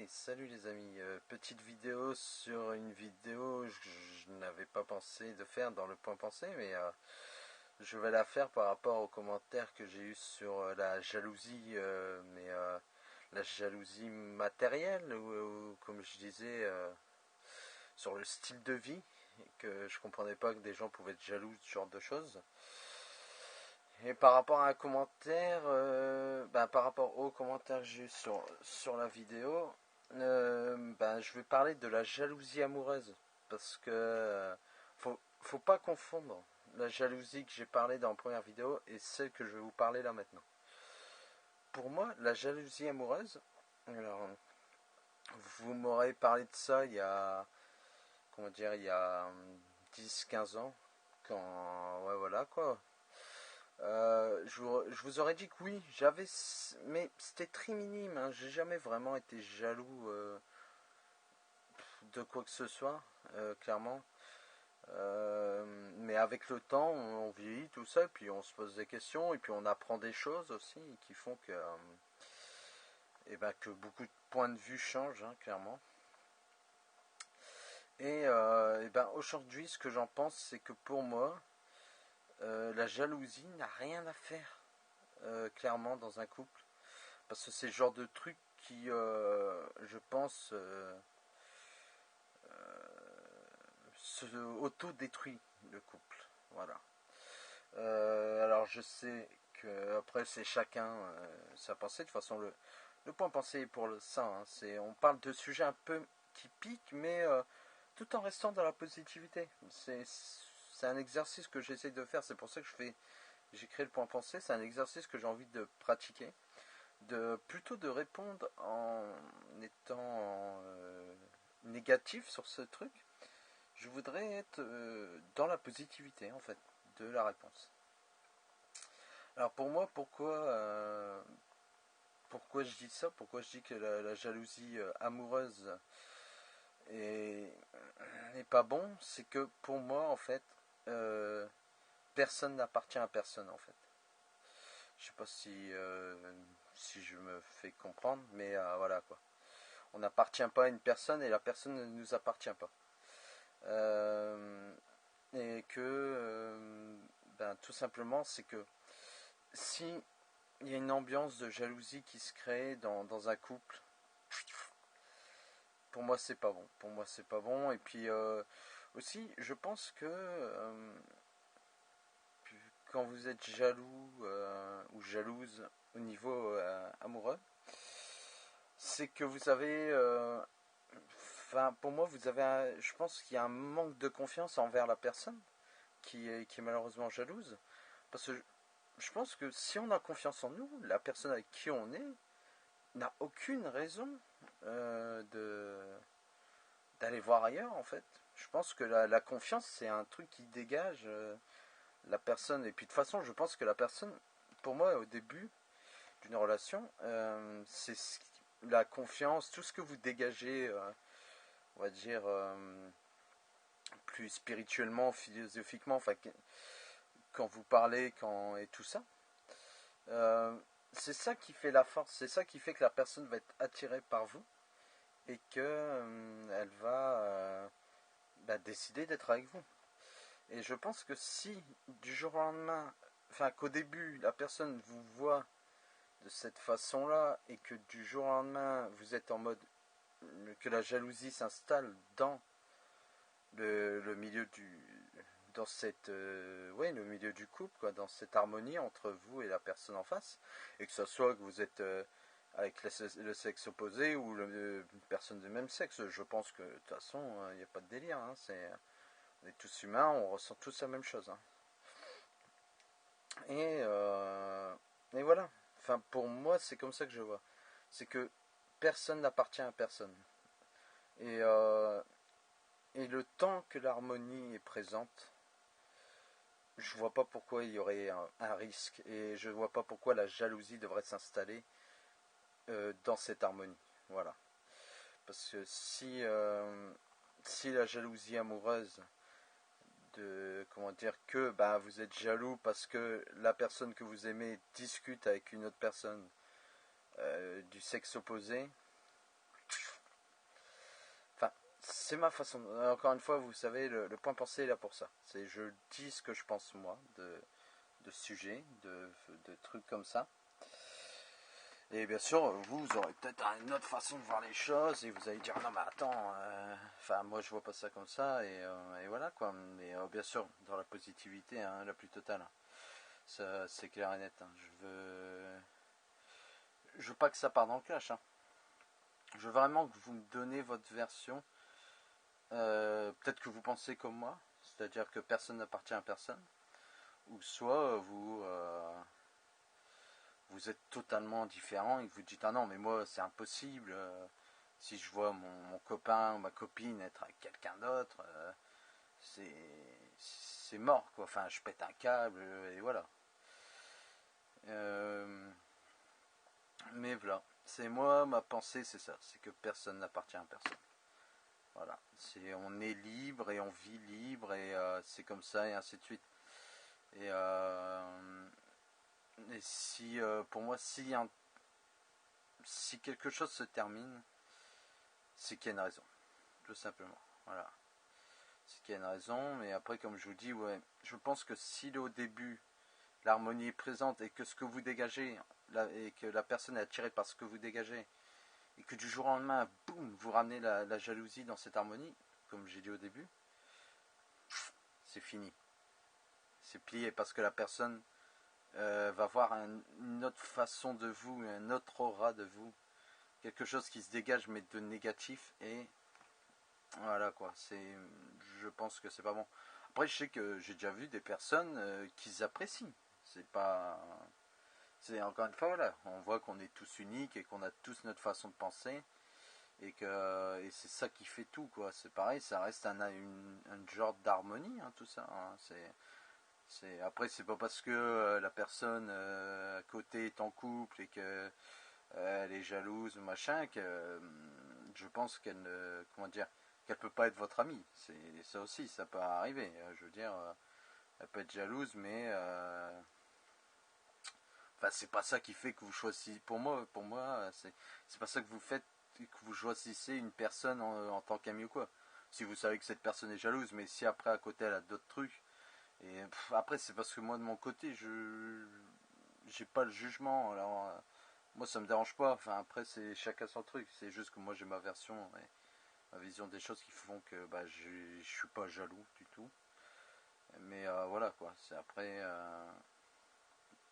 Salut les amis, petite vidéo sur une vidéo que je n'avais pas pensé de faire dans le point pensé, mais je vais la faire par rapport aux commentaires que j'ai eu sur la jalousie, la jalousie matérielle, ou comme je disais, sur le style de vie, et que je comprenais pas que des gens pouvaient être jaloux de ce genre de choses. Et par rapport à un commentaire, par rapport aux commentaires que j'ai eu sur la vidéo, je vais parler de la jalousie amoureuse. Parce que faut pas confondre la jalousie que j'ai parlé dans la première vidéo et celle que je vais vous parler là maintenant. Pour moi, la jalousie amoureuse, alors, vous m'aurez parlé de ça il y a, comment dire, il y a 10-15 ans, quand, ouais voilà quoi. Je vous aurais dit que oui, mais c'était très minime, hein. J'ai jamais vraiment été jaloux de quoi que ce soit, clairement. Mais avec le temps, on vieillit tout ça, et puis on se pose des questions, et puis on apprend des choses aussi qui font que beaucoup de points de vue changent, hein, clairement. Aujourd'hui, ce que j'en pense, c'est que pour moi, la jalousie n'a rien à faire, clairement, dans un couple. Parce que c'est le genre de truc qui, je pense, se auto-détruit le couple. Voilà. Alors je sais que après c'est chacun sa pensée. De toute façon, le point pensée est pour ça. Hein. On parle de sujets un peu qui piquent, mais tout en restant dans la positivité. C'est un exercice que j'essaie de faire. C'est pour ça que j'ai créé le point pensée. C'est un exercice que j'ai envie de pratiquer. Plutôt de répondre en étant négatif sur ce truc. Je voudrais être dans la positivité en fait de la réponse. Alors pour moi, pourquoi je dis ça, pourquoi je dis que la jalousie amoureuse n'est pas bon, c'est que pour moi en fait, personne n'appartient à personne en fait. Je sais pas si je me fais comprendre, mais voilà quoi. On n'appartient pas à une personne et la personne ne nous appartient pas. Et que tout simplement c'est que si il y a une ambiance de jalousie qui se crée dans un couple, pour moi c'est pas bon. Pour moi c'est pas bon. Et puis aussi je pense que quand vous êtes jaloux ou jalouse au niveau amoureux, c'est que vous avez pour moi vous avez je pense qu'il y a un manque de confiance envers la personne qui est malheureusement jalouse. Parce que je pense que si on a confiance en nous, la personne avec qui on est n'a aucune raison de d'aller voir ailleurs en fait. Je pense que la confiance c'est un truc qui dégage la personne. Et puis de toute façon je pense que la personne, pour moi au début d'une relation, c'est la confiance, tout ce que vous dégagez, on va dire plus spirituellement, philosophiquement, enfin quand vous parlez, et tout ça. C'est ça qui fait la force, c'est ça qui fait que la personne va être attirée par vous et que elle va décider d'être avec vous. Et je pense que si du jour au lendemain, enfin qu'au début la personne vous voit de cette façon-là et que du jour au lendemain vous êtes en mode que la jalousie s'installe dans le milieu dans cette le milieu du couple quoi, dans cette harmonie entre vous et la personne en face, et que ce soit que vous êtes avec le sexe opposé ou une personne du même sexe. Je pense que de toute façon il n'y a pas de délire, hein. On est tous humains, on ressent tous la même chose, hein. et et voilà, enfin pour moi c'est comme ça que je vois, c'est que personne n'appartient à personne, et et le temps que l'harmonie est présente, je vois pas pourquoi il y aurait un risque, et je vois pas pourquoi la jalousie devrait s'installer dans cette harmonie. Voilà. Parce que si la jalousie amoureuse comment dire, que vous êtes jaloux parce que la personne que vous aimez discute avec une autre personne du sexe opposé, c'est ma façon. Encore une fois, vous savez, le point pensée est là pour ça. C'est je dis ce que je pense moi de sujets, de trucs comme ça. Et bien sûr, vous aurez peut-être une autre façon de voir les choses et vous allez dire non mais attends, enfin moi je vois pas ça comme ça et voilà quoi. Mais bien sûr dans la positivité hein, la plus totale. Ça c'est clair et net. Hein. Je veux pas que ça parte dans le clash. Hein. Je veux vraiment que vous me donnez votre version. Peut-être que vous pensez comme moi, c'est-à-dire que personne n'appartient à personne, ou soit vous êtes totalement différent et que vous dites ah non mais moi c'est impossible. Si je vois mon copain ou ma copine être avec quelqu'un d'autre, c'est mort quoi. Enfin je pète un câble et voilà. Mais voilà, c'est moi ma pensée c'est ça, c'est que personne n'appartient à personne. Voilà, on est libre et on vit libre et c'est comme ça et ainsi de suite. Et, et si, pour moi, si quelque chose se termine, c'est qu'il y a une raison, tout simplement. Voilà, c'est qu'il y a une raison. Mais après, comme je vous dis, ouais, je pense que si au début l'harmonie est présente et que ce que vous dégagez et que la personne est attirée par ce que vous dégagez et que du jour au lendemain, boum, vous ramenez la jalousie dans cette harmonie, comme j'ai dit au début, c'est fini. C'est plié parce que la personne va voir une autre façon de vous, un autre aura de vous, quelque chose qui se dégage mais de négatif et voilà quoi. Je pense que c'est pas bon. Après, je sais que j'ai déjà vu des personnes qui apprécient. C'est pas, c'est encore une fois voilà, on voit qu'on est tous uniques et qu'on a tous notre façon de penser et c'est ça qui fait tout quoi. C'est pareil, ça reste un genre d'harmonie hein, tout ça. Hein. Après, c'est pas parce que la personne à côté est en couple et que elle est jalouse ou machin que je pense qu'elle ne, comment dire, qu'elle peut pas être votre amie. C'est ça aussi, ça peut arriver. Je veux dire, elle peut être jalouse, mais enfin, c'est pas ça qui fait que vous choisissez. Pour moi, c'est pas ça que vous faites que vous choisissez une personne en tant qu'ami ou quoi. Si vous savez que cette personne est jalouse, mais si après à côté elle a d'autres trucs et après, c'est parce que moi, de mon côté, je j'ai pas le jugement. Alors, moi, ça me dérange pas. Enfin, après, c'est chacun son truc. C'est juste que moi, j'ai ma version et ma vision des choses qui font que bah, je suis pas jaloux du tout. Mais voilà, quoi. C'est après,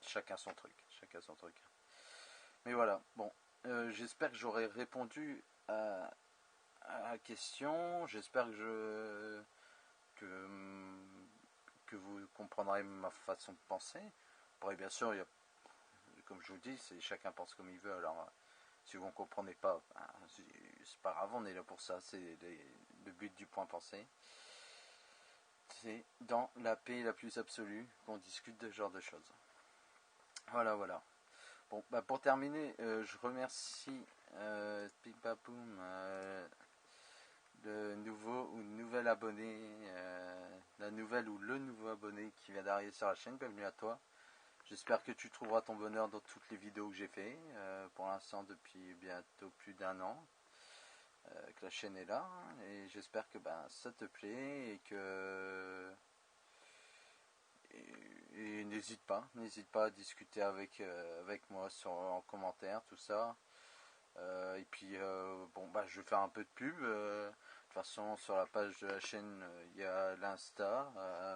chacun son truc. Chacun son truc. Mais voilà, bon. J'espère que j'aurai répondu à la question. J'espère que, que vous comprendrez ma façon de penser. Après, bien sûr, comme je vous dis, chacun pense comme il veut. Alors, si vous ne comprenez pas, ben, c'est pas grave, on est là pour ça. C'est le but du point pensé. C'est dans la paix la plus absolue qu'on discute de ce genre de choses. Voilà, voilà. Bon, bah pour terminer, je remercie Pipapoum, le nouveau ou nouvel abonné, la nouvelle ou le nouveau abonné qui vient d'arriver sur la chaîne. Bienvenue à toi. J'espère que tu trouveras ton bonheur dans toutes les vidéos que j'ai fait. Pour l'instant, depuis bientôt plus d'un an que la chaîne est là. Et j'espère que ben, ça te plaît et que... Et n'hésite pas à discuter avec moi en commentaire, tout ça. Et puis, bon, bah, je vais faire un peu de pub. De toute façon, sur la page de la chaîne, il y a l'Insta,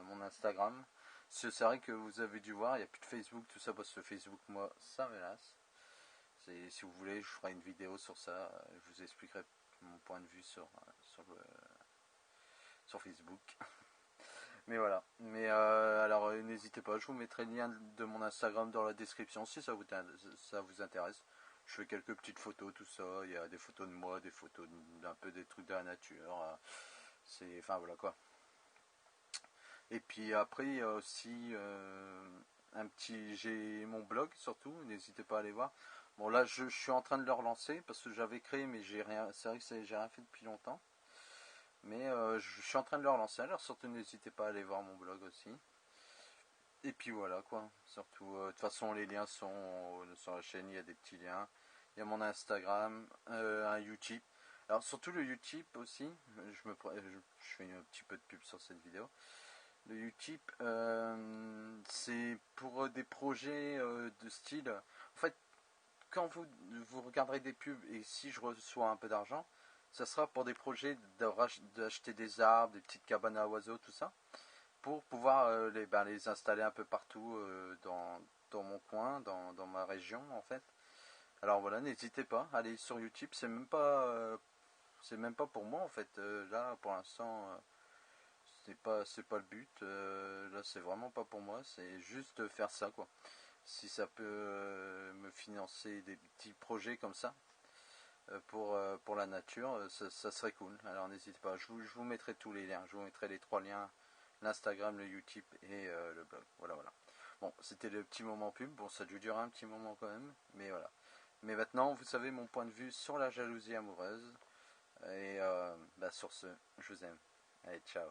mon Instagram. C'est vrai que vous avez dû voir, il n'y a plus de Facebook, tout ça, parce que Facebook, moi, ça me lasse. Si vous voulez, je ferai une vidéo sur ça. Je vous expliquerai mon point de vue sur Facebook. Mais voilà. Mais alors, n'hésitez pas, je vous mettrai le lien de mon Instagram dans la description si ça vous intéresse. Je fais quelques petites photos, tout ça. Il y a des photos de moi, des photos d'un peu des trucs de la nature. Enfin voilà quoi. Et puis après, il y a aussi j'ai mon blog surtout, n'hésitez pas à aller voir. Bon là, je suis en train de le relancer parce que j'avais créé, mais j'ai rien, c'est vrai que j'ai rien fait depuis longtemps. Mais je suis en train de le relancer, alors surtout n'hésitez pas à aller voir mon blog aussi. Et puis voilà quoi, surtout, de toute façon les liens sont sur la chaîne, il y a des petits liens. Il y a mon Instagram, un Utip. Alors surtout le Utip aussi, je fais un petit peu de pub sur cette vidéo. Le Utip, c'est pour des projets de style. En fait, quand vous regarderez des pubs et si je reçois un peu d'argent, ça sera pour des projets d'acheter des arbres, des petites cabanes à oiseaux, tout ça, pour pouvoir les installer un peu partout dans mon coin, dans ma région en fait. Alors voilà, n'hésitez pas, allez sur Utip, c'est même pas pour moi en fait. Là, pour l'instant, c'est pas le but. Là, c'est vraiment pas pour moi. C'est juste faire ça quoi. Si ça peut me financer des petits projets comme ça pour la nature, ça serait cool. Alors n'hésitez pas. Je vous mettrai tous les liens. Je vous mettrai les trois liens, l'Instagram, le Utip et le blog. Voilà, voilà. Bon, c'était le petit moment pub. Bon, ça a dû durer un petit moment quand même, mais voilà. Mais maintenant, vous savez mon point de vue sur la jalousie amoureuse. Et sur ce, je vous aime. Allez, ciao.